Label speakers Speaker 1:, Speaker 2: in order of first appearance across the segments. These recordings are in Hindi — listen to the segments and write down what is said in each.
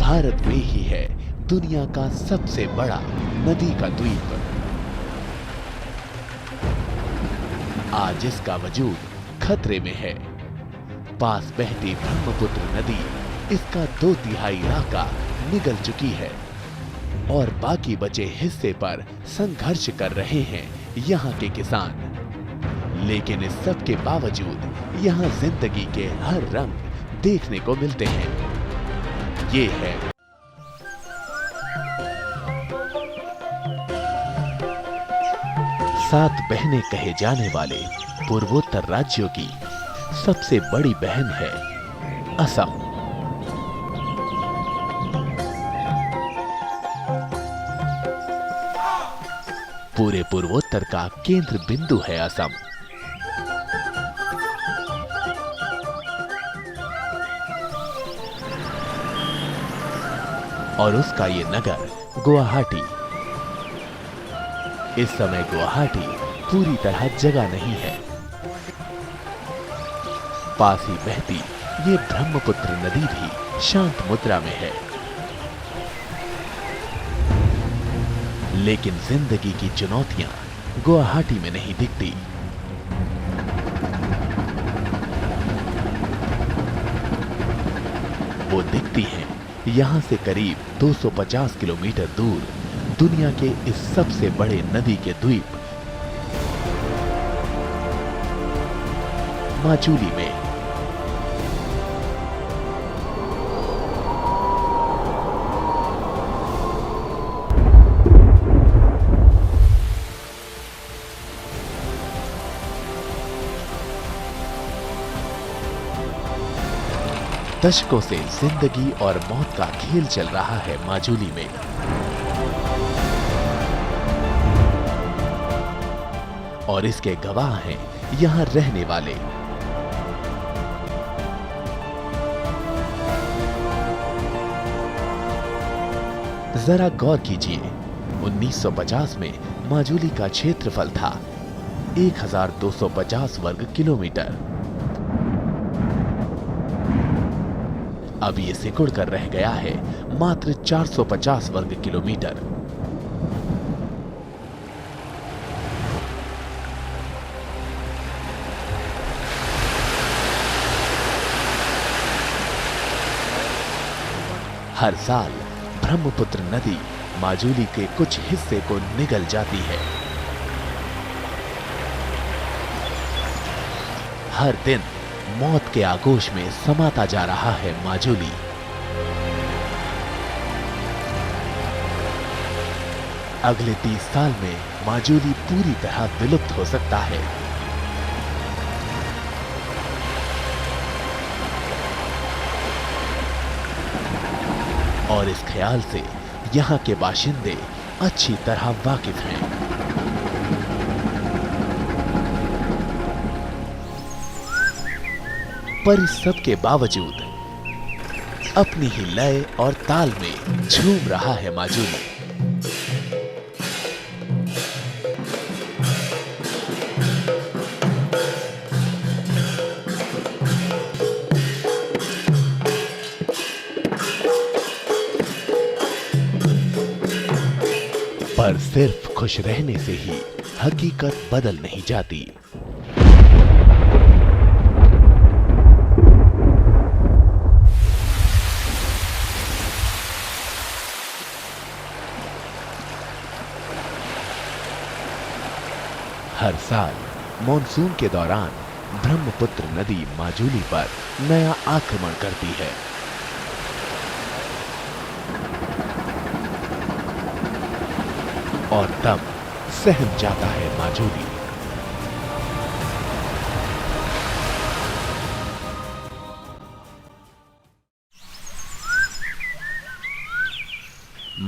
Speaker 1: भारत में ही है दुनिया का सबसे बड़ा नदी का द्वीप। आज इसका वजूद खतरे में है। पास बहती ब्रह्मपुत्र नदी इसका 2/3 इलाका निगल चुकी है और बाकी बचे हिस्से पर संघर्ष कर रहे हैं यहाँ के किसान। लेकिन इस सब के बावजूद यहाँ जिंदगी के हर रंग देखने को मिलते हैं। ये है सात बहनें कहे जाने वाले पूर्वोत्तर राज्यों की सबसे बड़ी बहन है असम। पूरे पूर्वोत्तर का केंद्र बिंदु है असम। और उसका ये नगर गुवाहाटी। इस समय गुवाहाटी पूरी तरह जगह नहीं है। पास ही बहती ये ब्रह्मपुत्र नदी भी शांत मुद्रा में है। लेकिन जिंदगी की चुनौतियां गुवाहाटी में नहीं दिखती। वो दिखती हैं यहां से करीब 250 किलोमीटर दूर दुनिया के इस सबसे बड़े नदी के द्वीप माजुली में। दशकों से जिंदगी और मौत का खेल चल रहा है माजुली में। और इसके गवाह हैं यहां रहने वाले। जरा गौर कीजिए, 1950 में माजुली का क्षेत्रफल था 1250 वर्ग किलोमीटर। अब ये सिकुड़ कर रह गया है मात्र 450 वर्ग किलोमीटर। हर साल ब्रह्मपुत्र नदी माजुली के कुछ हिस्से को निगल जाती है। हर दिन मौत के आगोश में समाता जा रहा है माजुली। अगले 30 साल में माजुली पूरी तरह विलुप्त हो सकता है। और इस ख्याल से यहाँ के बाशिंदे अच्छी तरह वाकिफ हैं। पर इस सब के बावजूद अपनी ही लय और ताल में झूम रहा है माजुली। पर सिर्फ खुश रहने से ही हकीकत बदल नहीं जाती। हर साल मॉनसून के दौरान ब्रह्मपुत्र नदी माजुली पर नया आक्रमण करती है। और तब सहम जाता है माजुली।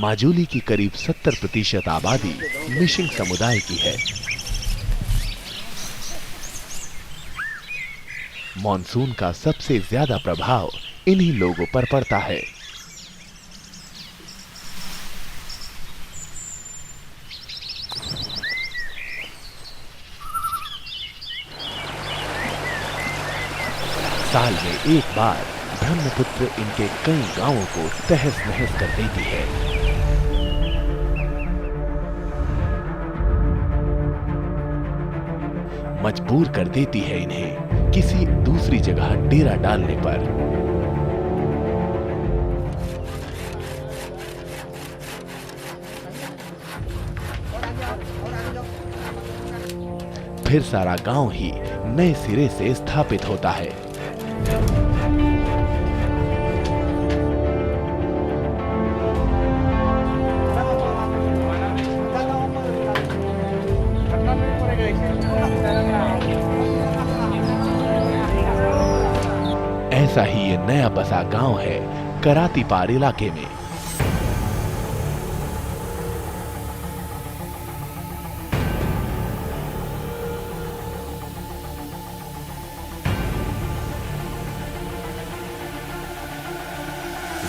Speaker 1: माजुली की करीब 70% आबादी मिशिंग समुदाय की है। मॉनसून का सबसे ज्यादा प्रभाव इन्हीं लोगों पर पड़ता है। साल में एक बार ब्रह्मपुत्र इनके कई गांवों को तहस नहस कर देती है। मजबूर कर देती है इन्हें किसी दूसरी जगह डेरा डालने पर। फिर सारा गांव ही नए सिरे से स्थापित होता है। ऐसा ही ये नया बसा गांव है करातीपार इलाके में।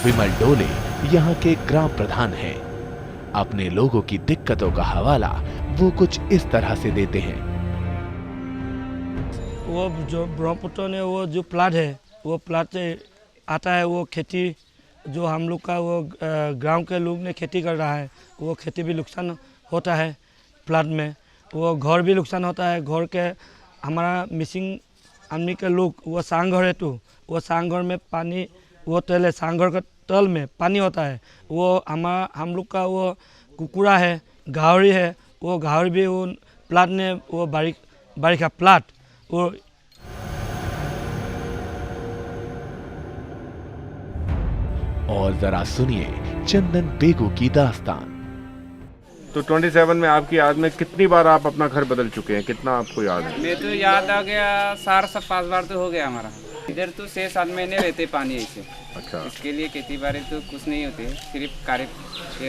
Speaker 1: विमल डोले यहाँ के ग्राम प्रधान हैं। अपने लोगों की दिक्कतों का हवाला वो कुछ इस तरह से देते हैं।
Speaker 2: वो जो ब्रह्मपुत्र ने वो जो प्लाट है, वो प्लाट से आता है, वो खेती जो हम लोग का वो गांव के लोग ने खेती कर रहा है, वो खेती भी नुकसान होता है प्लाट में। वो घर भी नुकसान होता है। घर के हमारा मिसिंग आदमी के लोग वो सांग घर है, तो वो सांग घर में पानी, वो तल है, सांग घर का तल में पानी होता है। वो हम लोग का वो कुकुरा है, गाहरी है, वो गाहरी भी वो प्लाट ने वो बारिशा प्लाट वो।
Speaker 1: और जरा सुनिए चंदन बेगू की दास्तान।
Speaker 3: तो 27 में आपकी याद में कितनी बार आप अपना घर बदल चुके हैं, कितना आपको याद है?
Speaker 4: मैं तो याद आ गया 4 से 5 बार तो हो गया हमारा। इधर तो 6-7 महीने रहते पानी ऐसे।
Speaker 3: अच्छा।
Speaker 4: इसके लिए खेती बाड़ी तो कुछ नहीं होते, सिर्फ कार्य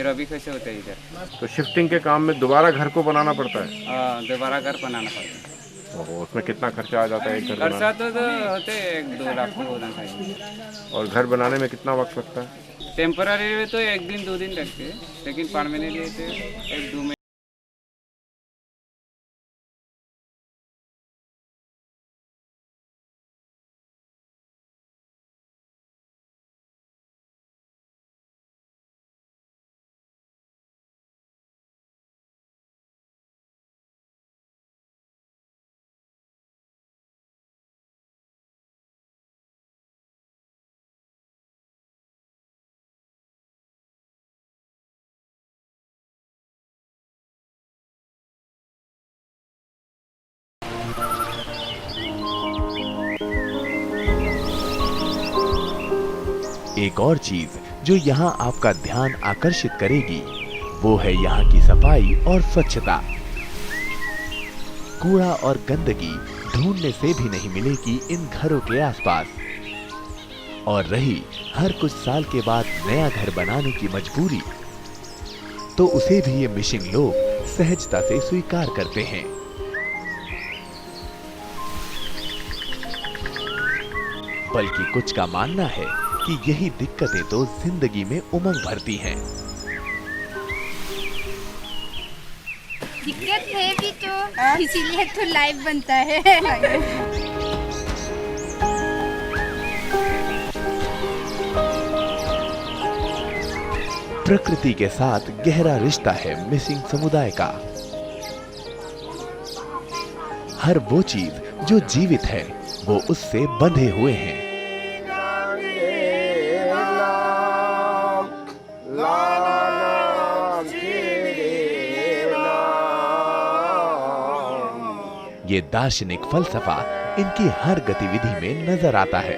Speaker 4: रबी कैसे होते हैं इधर।
Speaker 3: तो शिफ्टिंग के काम में दोबारा घर को बनाना पड़ता है?
Speaker 4: दोबारा घर बनाना पड़ता है।
Speaker 3: उसमें कितना खर्चा आ जाता है एक घर
Speaker 4: खर्चा तो होते 1-2 लाख तो होना चाहिए।
Speaker 3: और घर बनाने में कितना वक्त लगता है?
Speaker 4: टेम्पररी में तो 1 दिन 2 दिन लगते हैं, लेकिन परमानेंट लिए तो 1-2 महीने।
Speaker 1: एक और चीज जो यहाँ आपका ध्यान आकर्षित करेगी वो है यहाँ की सफाई और स्वच्छता। कूड़ा और गंदगी ढूंढने से भी नहीं मिलेगी इन घरों के आसपास। और रही हर कुछ साल के बाद नया घर बनाने की मजबूरी, तो उसे भी ये मिशिंग लोग सहजता से स्वीकार करते हैं। बल्कि कुछ का मानना है कि यही दिक्कतें तो जिंदगी में उमंग भरती हैं।
Speaker 5: दिक्कत है भी तो इसीलिए तो लाइफ बनता है।
Speaker 1: प्रकृति के साथ गहरा रिश्ता है मिसिंग समुदाय का। हर वो चीज जो जीवित है वो उससे बंधे हुए हैं। ये दार्शनिक फलसफा इनकी हर गतिविधि में नजर आता है।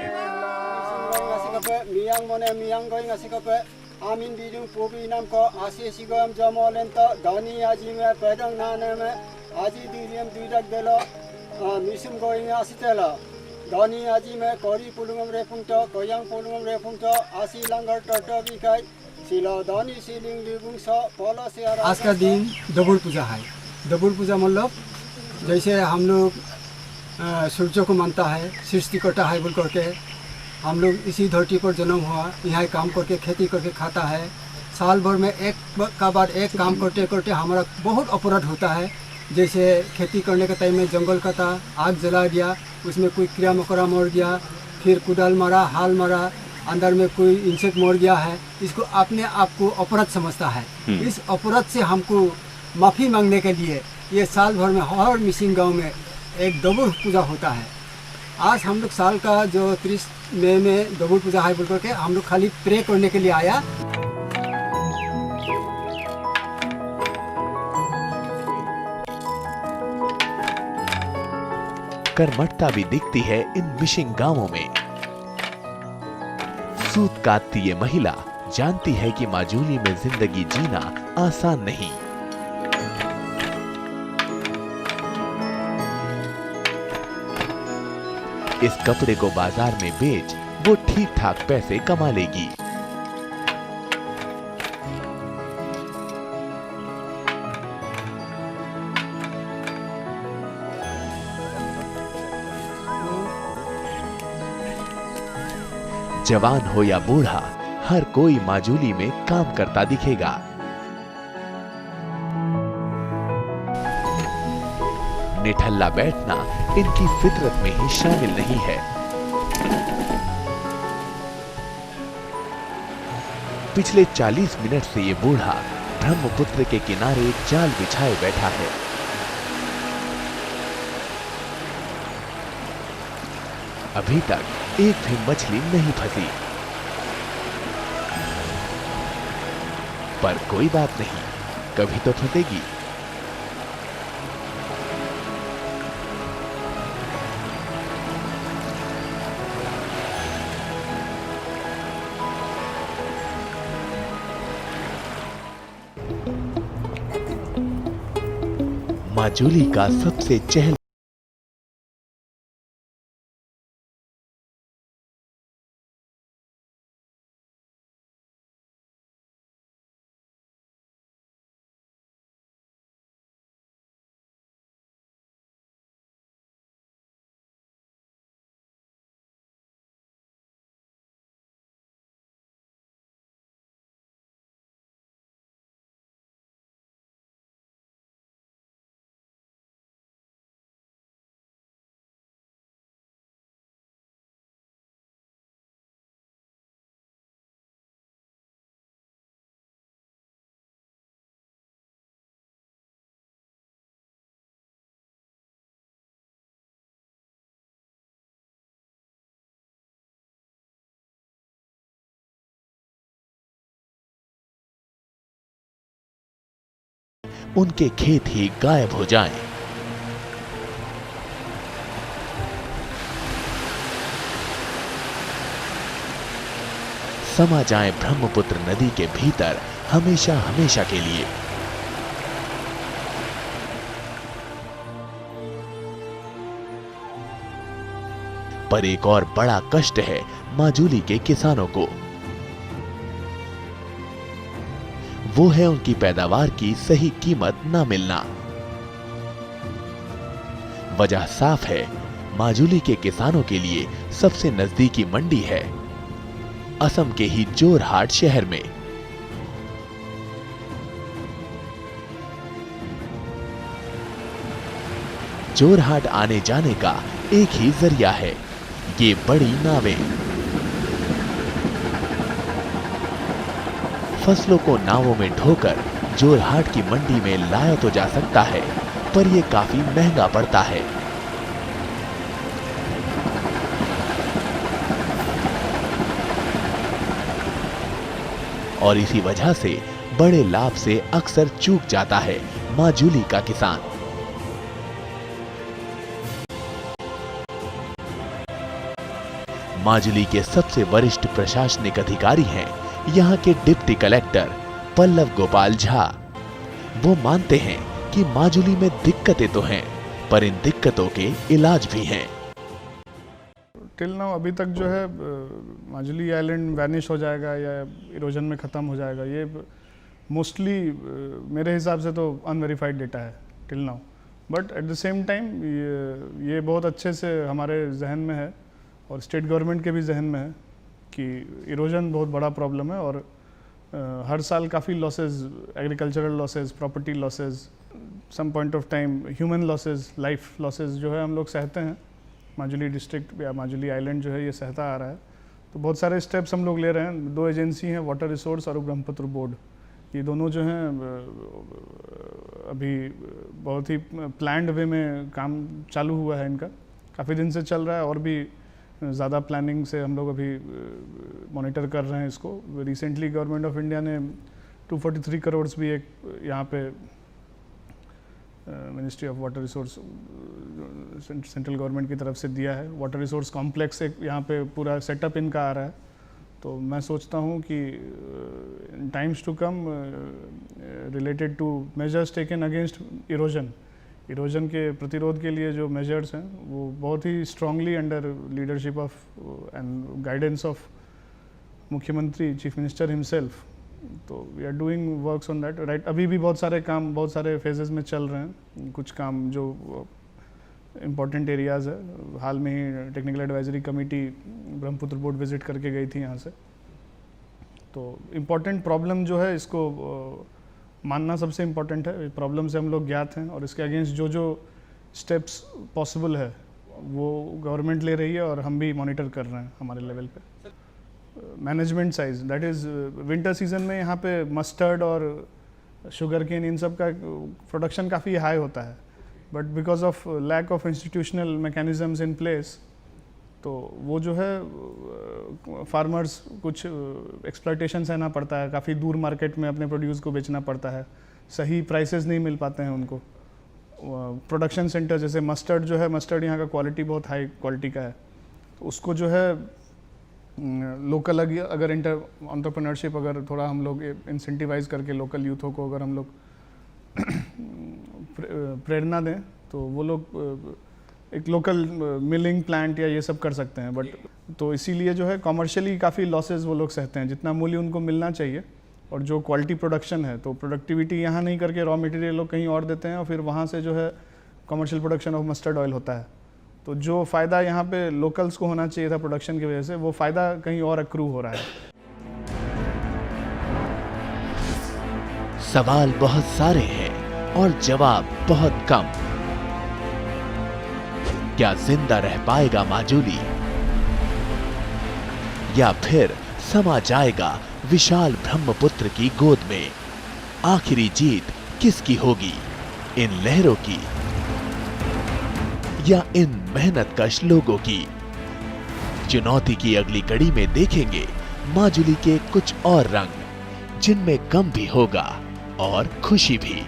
Speaker 6: आज का दिन दबुर पूजा है। दबुर पूजा मतलब जैसे हम लोग सूर्य को मानता है, सृष्टिकर्ता है बोल करके हम लोग इसी धरती पर जन्म हुआ, यहाँ काम करके खेती करके खाता है। साल भर में एक का बाद एक काम करते करते हमारा बहुत अपराध होता है। जैसे खेती करने के टाइम में जंगल कटा, आग जला दिया, उसमें कोई कीड़ा मकोड़ा मर गया, फिर कुदाल मारा, हाल मारा, अंदर में कोई इंसेक्ट मर गया है, इसको अपने आप को अपराध समझता है। इस अपराध से हमको माफ़ी मांगने के लिए ये साल भर में हर मिसिंग गांव में एक दबुर पूजा होता है। आज हम लोग साल का जो 30 मई में दबुर पूजा है बोल करके हम लोग खाली प्रे करने के लिए आया।
Speaker 1: कर्मठता भी दिखती है इन मिशिंग गांवों में। सूत काटती ये महिला जानती है कि माजूली में जिंदगी जीना आसान नहीं। इस कपड़े को बाजार में बेच वो ठीक ठाक पैसे कमा लेगी। जवान हो या बूढ़ा, हर कोई माजूली में काम करता दिखेगा। निठल्ला बैठना इनकी फितरत में ही शामिल नहीं है। पिछले 40 मिनट से ये बूढ़ा ब्रह्मपुत्र के किनारे जाल बिछाए बैठा है। अभी तक एक भी मछली नहीं फंसी, पर कोई बात नहीं, कभी तो फंसेगी। माजूली का सबसे चहल उनके खेत ही गायब हो जाएं। समा जाएं ब्रह्मपुत्र नदी के भीतर हमेशा हमेशा के लिए। पर एक और बड़ा कष्ट है माजूली के किसानों को। वो है उनकी पैदावार की सही कीमत ना मिलना। वजह साफ है, माजूली के किसानों के लिए सबसे नजदीकी मंडी है असम के ही जोरहाट शहर में। जोरहाट आने जाने का एक ही जरिया है, ये बड़ी नावें। फसलों को नावों में ढोकर जोरहाट की मंडी में लाया तो जा सकता है, पर यह काफी महंगा पड़ता है। और इसी वजह से बड़े लाभ से अक्सर चूक जाता है माजूली का किसान। माजूली के सबसे वरिष्ठ प्रशासनिक अधिकारी हैं यहाँ के डिप्टी कलेक्टर पल्लव गोपाल झा। वो मानते हैं कि माजूली में दिक्कतें तो हैं, पर इन दिक्कतों के इलाज भी हैं।
Speaker 7: टिल नाउ अभी तक जो है माजूली आइलैंड वैनिश हो जाएगा या इरोजन में ख़त्म हो जाएगा, ये मोस्टली मेरे हिसाब से तो अनवेरीफाइड डेटा है till now. But at the same time ये बहुत अच्छे से हमारे जहन में है और स्टेट गवर्नमेंट के भी जहन में है कि इरोजन बहुत बड़ा प्रॉब्लम है और हर साल काफ़ी losses, agricultural losses, property losses, some point of time human losses, life losses जो है हम लोग सहते हैं। माजुली डिस्ट्रिक्ट या माजुली आइलैंड जो है ये सहता आ रहा है। तो बहुत सारे स्टेप्स हम लोग ले रहे हैं। 2 एजेंसी हैं, वाटर रिसोर्स और ब्रह्मपुत्र बोर्ड, ये दोनों जो हैं अभी बहुत ही प्लान्ड वे में काम चालू हुआ है इनका, काफ़ी दिन से चल रहा है और भी ज़्यादा प्लानिंग से हम लोग अभी मॉनिटर कर रहे हैं इसको। रिसेंटली गवर्नमेंट ऑफ इंडिया ने 243 करोड़ भी एक यहाँ पे ministry of water resource central government की तरफ से दिया है। वाटर रिसोर्स कॉम्प्लेक्स एक यहाँ पे पूरा सेटअप इनका आ रहा है। तो मैं सोचता हूँ कि in times to come related to measures taken against erosion के प्रतिरोध के लिए जो मेजर्स हैं वो बहुत ही strongly under leadership of and guidance of मुख्यमंत्री चीफ मिनिस्टर हिमसेल्फ, तो we are doing works on that right. अभी भी बहुत सारे काम बहुत सारे फेजेस में चल रहे हैं। कुछ काम जो इम्पॉर्टेंट एरियाज़ है, हाल में ही technical advisory committee Brahmaputra board visit करके गई थी यहाँ से। तो इम्पॉर्टेंट प्रॉब्लम जो है इसको मानना सबसे इम्पॉर्टेंट है। प्रॉब्लम से हम लोग ज्ञात हैं और इसके अगेंस्ट जो जो स्टेप्स पॉसिबल है वो गवर्नमेंट ले रही है और हम भी मॉनिटर कर रहे हैं हमारे लेवल पे। Management size, that is winter season में यहाँ पे मस्टर्ड और शुगर केन इन सब का प्रोडक्शन काफ़ी हाई होता है, but because of lack of institutional mechanisms in place तो वो जो है फार्मर्स कुछ एक्सप्लॉयटेशन सहना पड़ता है, काफ़ी दूर मार्केट में अपने प्रोड्यूस को बेचना पड़ता है, सही प्राइसेस नहीं मिल पाते हैं उनको। प्रोडक्शन सेंटर जैसे मस्टर्ड जो है, मस्टर्ड यहाँ का क्वालिटी बहुत हाई क्वालिटी का है, तो उसको जो है लोकल अगर एंटरप्रेन्योरशिप अगर थोड़ा हम लोग इंसेंटिवाइज करके लोकल यूथों को अगर हम लोग प्रेरणा दें तो वो लोग एक लोकल मिलिंग प्लांट या ये सब कर सकते हैं। बट तो इसीलिए जो है कॉमर्शियली काफ़ी लॉसेस वो लोग सहते हैं, जितना मूल्य उनको मिलना चाहिए। और जो क्वालिटी प्रोडक्शन है तो प्रोडक्टिविटी यहाँ नहीं करके रॉ मटेरियल लोग कहीं और देते हैं और फिर वहाँ से जो है commercial production of mustard oil होता है। तो जो फ़ायदा यहाँ पे लोकल्स को होना चाहिए था प्रोडक्शन की वजह से, वो फ़ायदा कहीं और अक्रू हो रहा है।
Speaker 1: सवाल बहुत सारे हैं और जवाब बहुत कम। क्या जिंदा रह पाएगा माजुली या फिर समा जाएगा विशाल ब्रह्मपुत्र की गोद में? आखिरी जीत किसकी होगी, इन लहरों की या इन मेहनतकश लोगों की? चुनौती की अगली कड़ी में देखेंगे माजुली के कुछ और रंग, जिनमें गम भी होगा और खुशी भी।